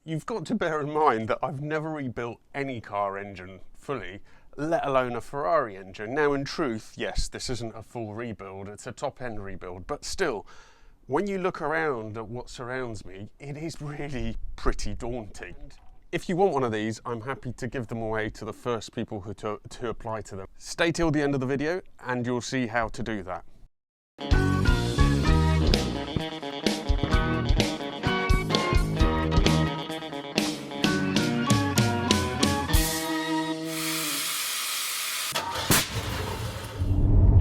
You've got to bear in mind that I've never rebuilt any car engine fully, let alone a Ferrari engine. Now, in truth, yes, this isn't a full rebuild, it's a top-end rebuild, but still, when you look around at what surrounds me, it is really pretty daunting. If you want one of these, I'm happy to give them away to the first people to apply to them. Stay till the end of the video and you'll see how to do that.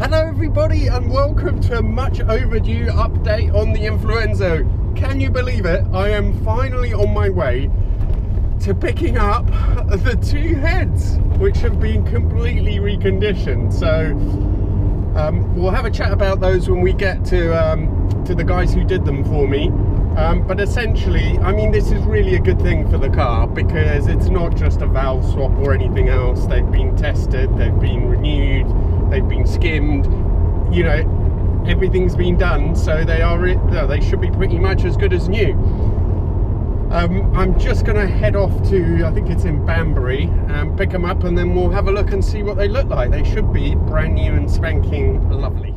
Hello everybody and welcome to a much overdue update on the Influenzo. Can you believe it? I am finally on my way to picking up the two heads which have been completely reconditioned. So we'll have a chat about those when we get to the guys who did them for me. But essentially, I mean, this is really a good thing for the car because it's not just a valve swap or anything else. They've been tested, they've been renewed, they've been skimmed, you know, everything's been done, so they should be pretty much as good as new. I'm just going to head off to, I think it's in Banbury, pick them up and then we'll have a look and see what they look like. They should be brand new and spanking lovely.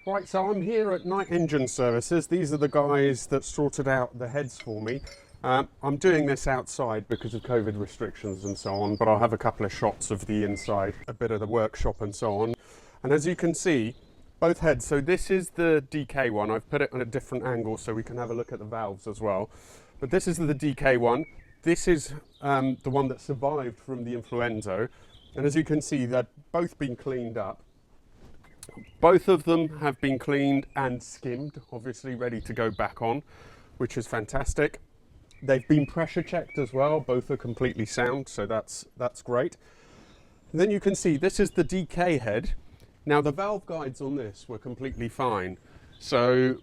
Right, so I'm here at Night Engine Services. These are the guys that sorted out the heads for me. I'm doing this outside because of COVID restrictions and so on, but I'll have a couple of shots of the inside, a bit of the workshop and so on. And as you can see, both heads, so this is the DK one. I've put it on a different angle so we can have a look at the valves as well. But this is the DK one. This is the one that survived from the Influenzo. And as you can see, they've both been cleaned up. Both of them have been cleaned and skimmed, obviously ready to go back on, which is fantastic. They've been pressure checked as well. Both are completely sound, so that's great. And then you can see this is the DK head. Now the valve guides on this were completely fine, so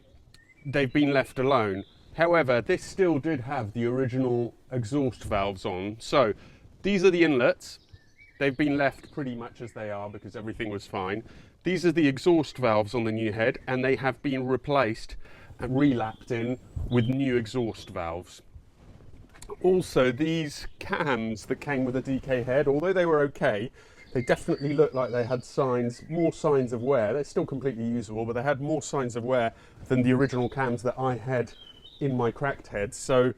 they've been left alone. However, this still did have the original exhaust valves on. So these are the inlets. They've been left pretty much as they are because everything was fine. These are the exhaust valves on the new head and they have been replaced and relapped in with new exhaust valves. Also, these cams that came with the DK head, although they were okay, they definitely looked like they had more signs of wear. They're still completely usable, but they had more signs of wear than the original cams that I had in my cracked heads, so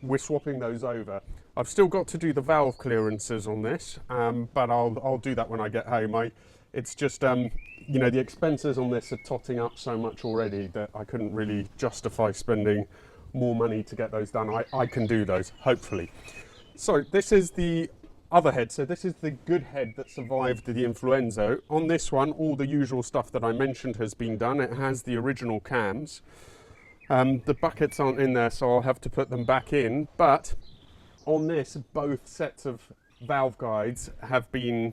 we're swapping those over. I've still got to do the valve clearances on this, but I'll do that when I get home. It's just, you know, the expenses on this are totting up so much already that I couldn't really justify spending more money to get those done. I can do those, hopefully. So this is the other head. So this is the good head that survived the Influenzo. On this one, all the usual stuff that I mentioned has been done. It has the original cams. The buckets aren't in there, so I'll have to put them back in. But on this, both sets of valve guides have been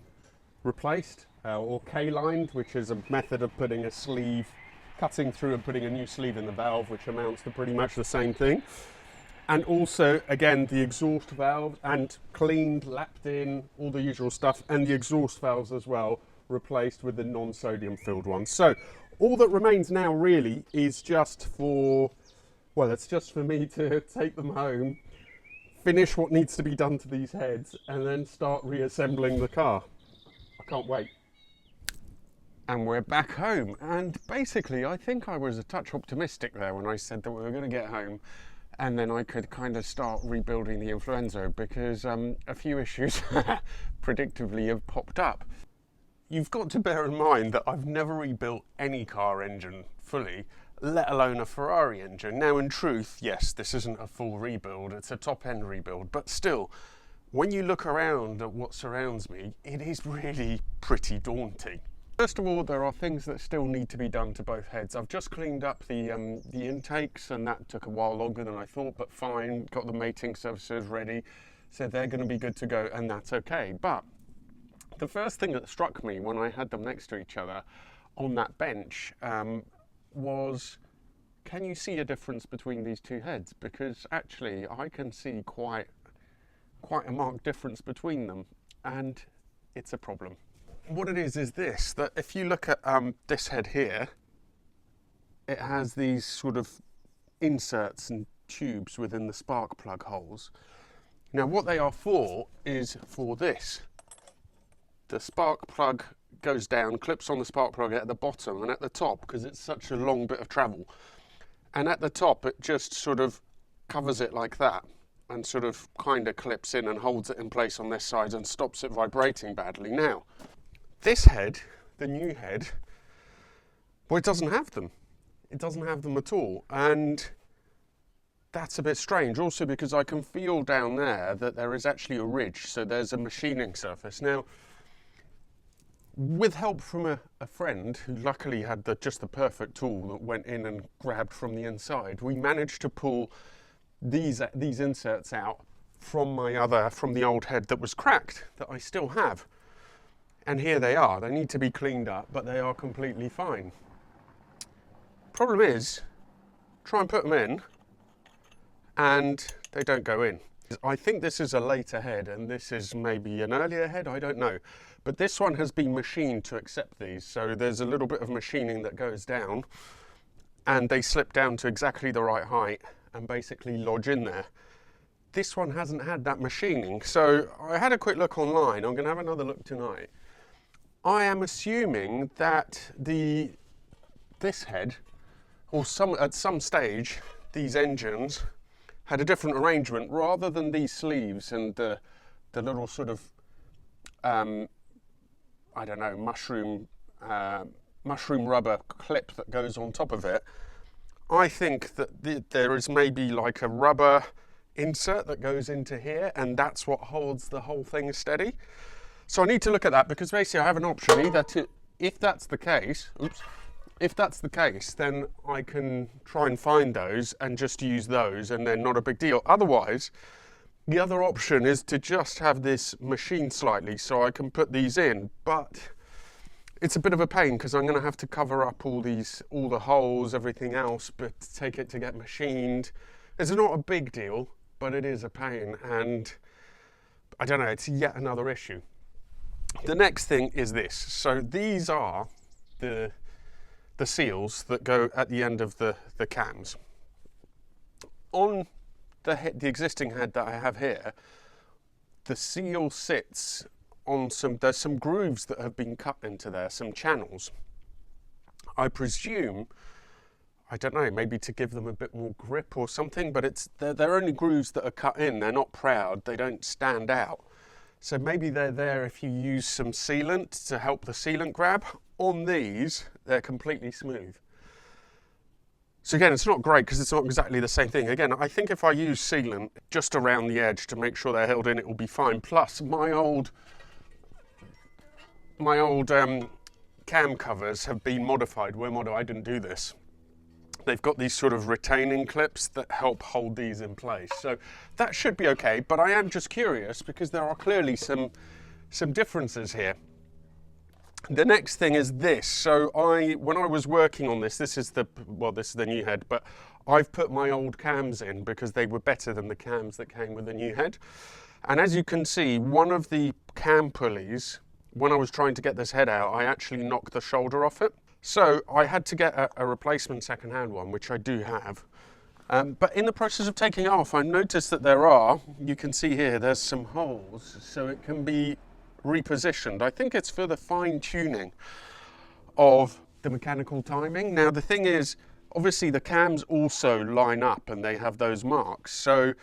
replaced or K-lined, which is a method of putting a sleeve, cutting through and putting a new sleeve in the valve, which amounts to pretty much the same thing. And also, again, the exhaust valve and cleaned, lapped in, all the usual stuff, and the exhaust valves as well, replaced with the non-sodium filled ones. So all that remains now really is just for, well, it's just for me to take them home, finish what needs to be done to these heads, and then start reassembling the car. I can't wait. And we're back home. And basically, I think I was a touch optimistic there when I said that we were going to get home and then I could kind of start rebuilding the Influenzo because a few issues predictably have popped up. You've got to bear in mind that I've never rebuilt any car engine fully, let alone a Ferrari engine. Now, in truth, yes, this isn't a full rebuild, it's a top-end rebuild, but still, when you look around at what surrounds me, it is really pretty daunting. First of all, there are things that still need to be done to both heads. I've just cleaned up the intakes and that took a while longer than I thought, but fine, got the mating surfaces ready, so they're going to be good to go and that's okay. But the first thing that struck me when I had them next to each other on that bench was, can you see a difference between these two heads? Because actually I can see quite a marked difference between them and it's a problem. What it is this, that if you look at this head here, it has these sort of inserts and tubes within the spark plug holes. Now what they are for is for this. The spark plug goes down, clips on the spark plug at the bottom and at the top, because it's such a long bit of travel. And at the top it just sort of covers it like that and sort of kind of clips in and holds it in place on this side and stops it vibrating badly. Now, this head, the new head, well, it doesn't have them. It doesn't have them at all. And that's a bit strange, also because I can feel down there that there is actually a ridge, so there's a machining surface. Now, with help from a friend who luckily had just the perfect tool that went in and grabbed from the inside, we managed to pull these inserts out from the old head that was cracked, that I still have. And here they are. They need to be cleaned up, but they are completely fine. Problem is, try and put them in, and they don't go in. I think this is a later head, and this is maybe an earlier head, I don't know. But this one has been machined to accept these, so there's a little bit of machining that goes down, and they slip down to exactly the right height and basically lodge in there. This one hasn't had that machining, so I had a quick look online. I'm going to have another look tonight. I am assuming that this head, or at some stage, these engines had a different arrangement rather than these sleeves and the little sort of I don't know, mushroom rubber clip that goes on top of it. I think that there is maybe like a rubber insert that goes into here, and that's what holds the whole thing steady. So I need to look at that, because basically I have an option either to, if that's the case, then I can try and find those and just use those, and then not a big deal. Otherwise, the other option is to just have this machined slightly so I can put these in, but it's a bit of a pain because I'm going to have to cover up all the holes, everything else, but take it to get machined. It's not a big deal, but it is a pain, and I don't know, it's yet another issue. The next thing is this. So these are the seals that go at the end of the cams. On the existing head that I have here, the seal sits on there's some grooves that have been cut into there, some channels. I presume, I don't know, maybe to give them a bit more grip or something, but they're only grooves that are cut in. They're not proud, they don't stand out. So maybe they're there if you use some sealant to help the sealant grab. On these, they're completely smooth. So again, it's not great because it's not exactly the same thing. Again, I think if I use sealant just around the edge to make sure they're held in, it will be fine. Plus, my old cam covers have been modified. I didn't do this. They've got these sort of retaining clips that help hold these in place. So that should be okay, but I am just curious because there are clearly some differences here. The next thing is this. So when I was working on this, this is the new head, but I've put my old cams in because they were better than the cams that came with the new head. And as you can see, one of the cam pulleys, when I was trying to get this head out, I actually knocked the shoulder off it. So I had to get a replacement second-hand one, which I do have. But in the process of taking it off, I noticed that you can see here, there's some holes, so it can be repositioned. I think it's for the fine-tuning of the mechanical timing. Now the thing is, obviously the cams also line up and they have those marks, so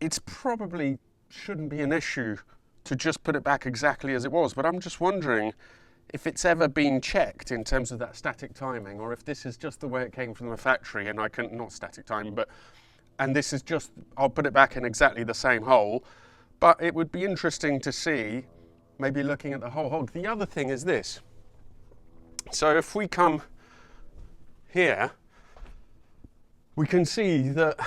it's probably shouldn't be an issue to just put it back exactly as it was, but I'm just wondering if it's ever been checked in terms of that static timing, or if this is just the way it came from the factory and not static time, and this is just, I'll put it back in exactly the same hole. But it would be interesting to see, maybe looking at the whole hole. The other thing is this. So if we come here, we can see that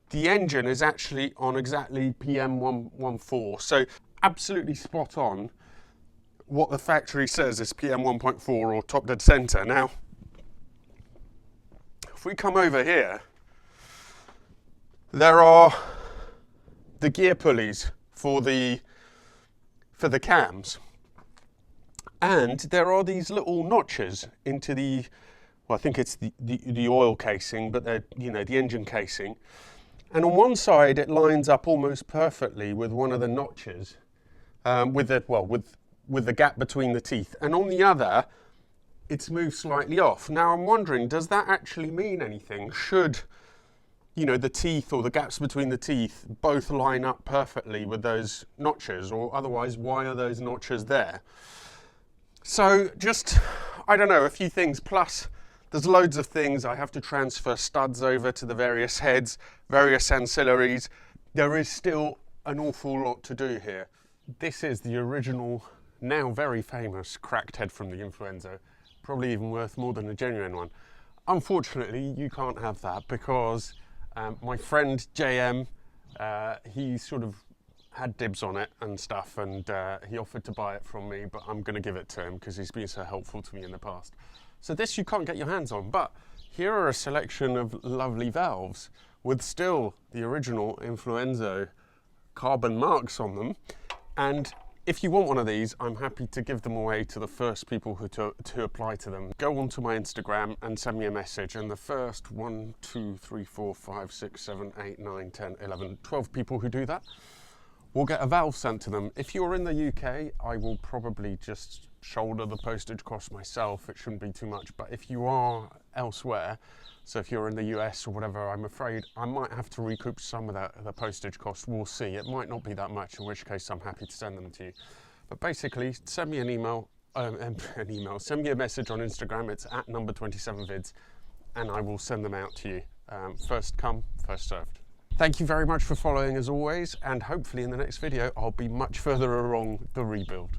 the engine is actually on exactly PM114. So absolutely spot on what the factory says is PM1.4 or top dead center. Now, if we come over here, there are the gear pulleys for the cams, and there are these little notches into the, well, I think it's the oil casing, but they're, the engine casing, And on one side, it lines up almost perfectly with one of the notches, with the gap between the teeth. And on the other, it's moved slightly off. Now I'm wondering, does that actually mean anything? Should, you know, the teeth or the gaps between the teeth both line up perfectly with those notches, or otherwise, why are those notches there? So just, I don't know, a few things, plus there's loads of things. I have to transfer studs over to the various heads, various ancillaries. There is still an awful lot to do here. This is the original, now very famous cracked head from the Influenzo, probably even worth more than a genuine one. Unfortunately, you can't have that because my friend JM, he sort of had dibs on it and stuff, and he offered to buy it from me, but I'm going to give it to him because he's been so helpful to me in the past. So this you can't get your hands on, but here are a selection of lovely valves with still the original Influenzo carbon marks on them. And if you want one of these, I'm happy to give them away to the first people to apply to them. Go onto my Instagram and send me a message, and the first 1, 2, 3, 4, 5, 6, 7, 8, 9, 10, 11, 12 people who do that will get a valve sent to them. If you're in the UK, I will probably just shoulder the postage cost myself. It shouldn't be too much, but if you are elsewhere, so if you're in the US or whatever, I'm afraid I might have to recoup some of the postage cost. We'll see. It might not be that much, in which case I'm happy to send them to you. But basically, send me an email, send me a message on Instagram. It's at number27vids, and I will send them out to you. First come, first served. Thank you very much for following as always, and hopefully in the next video I'll be much further along the rebuild.